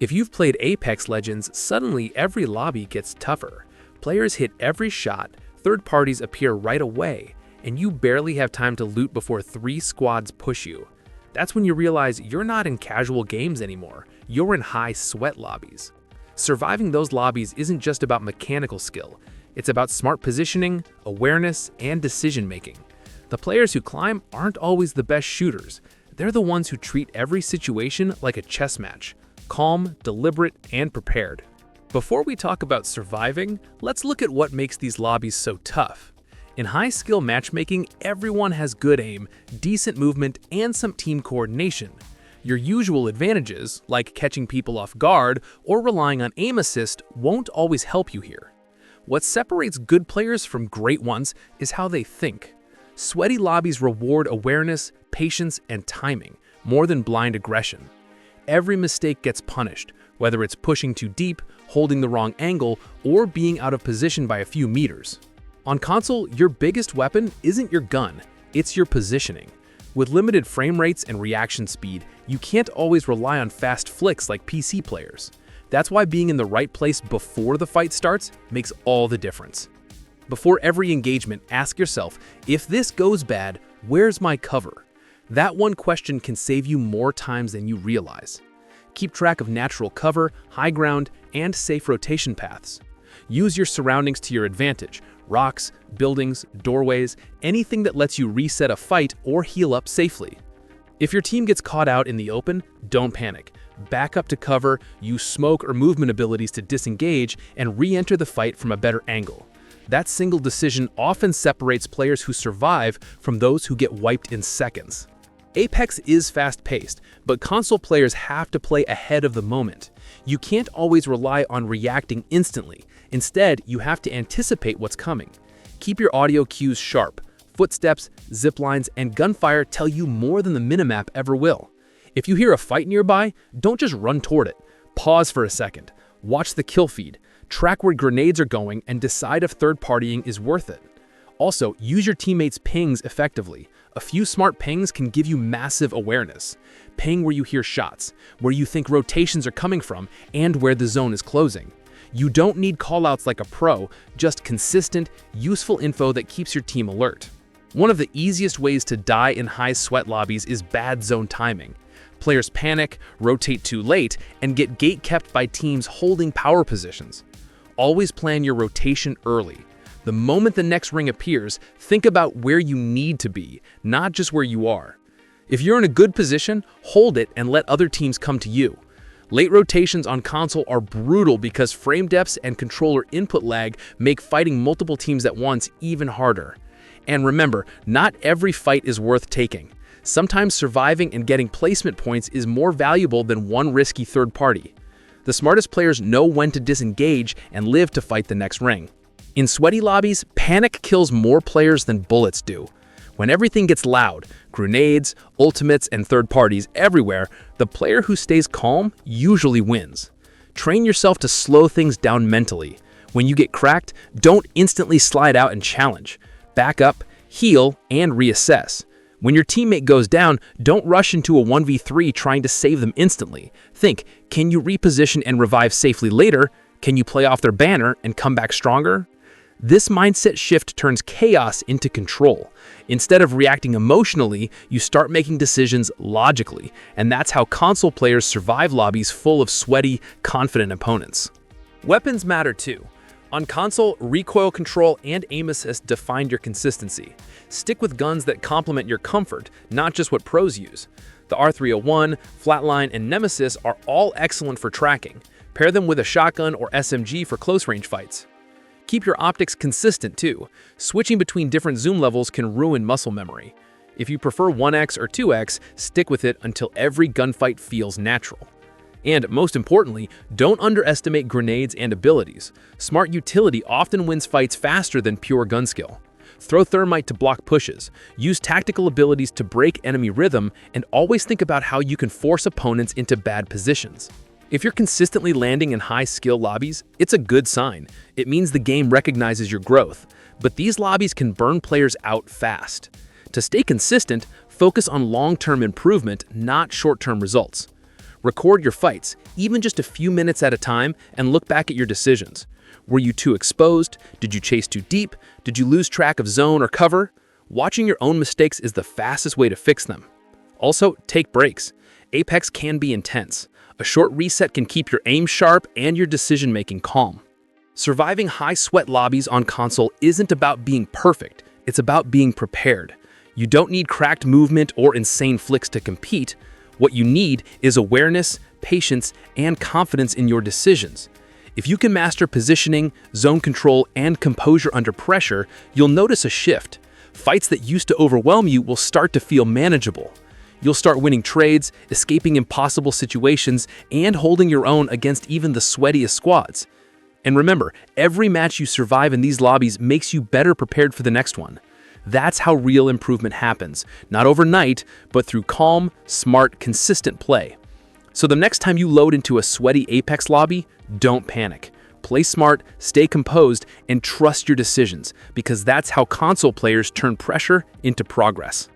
If you've played Apex Legends, suddenly every lobby gets tougher. Players hit every shot, third parties appear right away, and you barely have time to loot before 3 squads push you. That's when you realize you're not in casual games anymore, you're in high-sweat lobbies. Surviving those lobbies isn't just about mechanical skill, it's about smart positioning, awareness, and decision-making. The players who climb aren't always the best shooters, they're the ones who treat every situation like a chess match. Calm, deliberate, and prepared. Before we talk about surviving, let's look at what makes these lobbies so tough. In high-skill matchmaking, everyone has good aim, decent movement, and some team coordination. Your usual advantages, like catching people off guard or relying on aim assist, won't always help you here. What separates good players from great ones is how they think. Sweaty lobbies reward awareness, patience, and timing, more than blind aggression. Every mistake gets punished, whether it's pushing too deep, holding the wrong angle, or being out of position by a few meters. On console, your biggest weapon isn't your gun, it's your positioning. With limited frame rates and reaction speed, you can't always rely on fast flicks like PC players. That's why being in the right place before the fight starts makes all the difference. Before every engagement, ask yourself, if this goes bad, where's my cover? That one question can save you more times than you realize. Keep track of natural cover, high ground, and safe rotation paths. Use your surroundings to your advantage: rocks, buildings, doorways, anything that lets you reset a fight or heal up safely. If your team gets caught out in the open, don't panic. Back up to cover, use smoke or movement abilities to disengage, and re-enter the fight from a better angle. That single decision often separates players who survive from those who get wiped in seconds. Apex is fast-paced, but console players have to play ahead of the moment. You can't always rely on reacting instantly. Instead, you have to anticipate what's coming. Keep your audio cues sharp. Footsteps, ziplines, and gunfire tell you more than the minimap ever will. If you hear a fight nearby, don't just run toward it. Pause for a second. Watch the kill feed. Track where grenades are going and decide if third-partying is worth it. Also, use your teammates' pings effectively. A few smart pings can give you massive awareness. Ping where you hear shots, where you think rotations are coming from, and where the zone is closing. You don't need callouts like a pro, just consistent, useful info that keeps your team alert. One of the easiest ways to die in high-sweat lobbies is bad zone timing. Players panic, rotate too late, and get gate-kept by teams holding power positions. Always plan your rotation early. The moment the next ring appears, think about where you need to be, not just where you are. If you're in a good position, hold it and let other teams come to you. Late rotations on console are brutal because frame depths and controller input lag make fighting multiple teams at once even harder. And remember, not every fight is worth taking. Sometimes surviving and getting placement points is more valuable than one risky third party. The smartest players know when to disengage and live to fight the next ring. In sweaty lobbies, panic kills more players than bullets do. When everything gets loud, grenades, ultimates, and third parties everywhere, the player who stays calm usually wins. Train yourself to slow things down mentally. When you get cracked, don't instantly slide out and challenge. Back up, heal, and reassess. When your teammate goes down, don't rush into a 1v3 trying to save them instantly. Think, can you reposition and revive safely later? Can you play off their banner and come back stronger? This mindset shift turns chaos into control. Instead of reacting emotionally, you start making decisions logically, and that's how console players survive lobbies full of sweaty, confident opponents. Weapons matter too. On console, recoil control and aim assist define your consistency. Stick with guns that complement your comfort, not just what pros use. The R301, Flatline, and Nemesis are all excellent for tracking. Pair them with a shotgun or SMG for close-range fights. Keep your optics consistent too. Switching between different zoom levels can ruin muscle memory. If you prefer 1x or 2x, stick with it until every gunfight feels natural. And most importantly, don't underestimate grenades and abilities. Smart utility often wins fights faster than pure gun skill. Throw thermite to block pushes, use tactical abilities to break enemy rhythm, and always think about how you can force opponents into bad positions. If you're consistently landing in high-skill lobbies, it's a good sign. It means the game recognizes your growth. But these lobbies can burn players out fast. To stay consistent, focus on long-term improvement, not short-term results. Record your fights, even just a few minutes at a time, and look back at your decisions. Were you too exposed? Did you chase too deep? Did you lose track of zone or cover? Watching your own mistakes is the fastest way to fix them. Also, take breaks. Apex can be intense. A short reset can keep your aim sharp and your decision-making calm. Surviving high-sweat lobbies on console isn't about being perfect, it's about being prepared. You don't need cracked movement or insane flicks to compete. What you need is awareness, patience, and confidence in your decisions. If you can master positioning, zone control, and composure under pressure, you'll notice a shift. Fights that used to overwhelm you will start to feel manageable. You'll start winning trades, escaping impossible situations, and holding your own against even the sweatiest squads. And remember, every match you survive in these lobbies makes you better prepared for the next one. That's how real improvement happens, not overnight, but through calm, smart, consistent play. So the next time you load into a sweaty Apex lobby, don't panic. Play smart, stay composed, and trust your decisions, because that's how console players turn pressure into progress.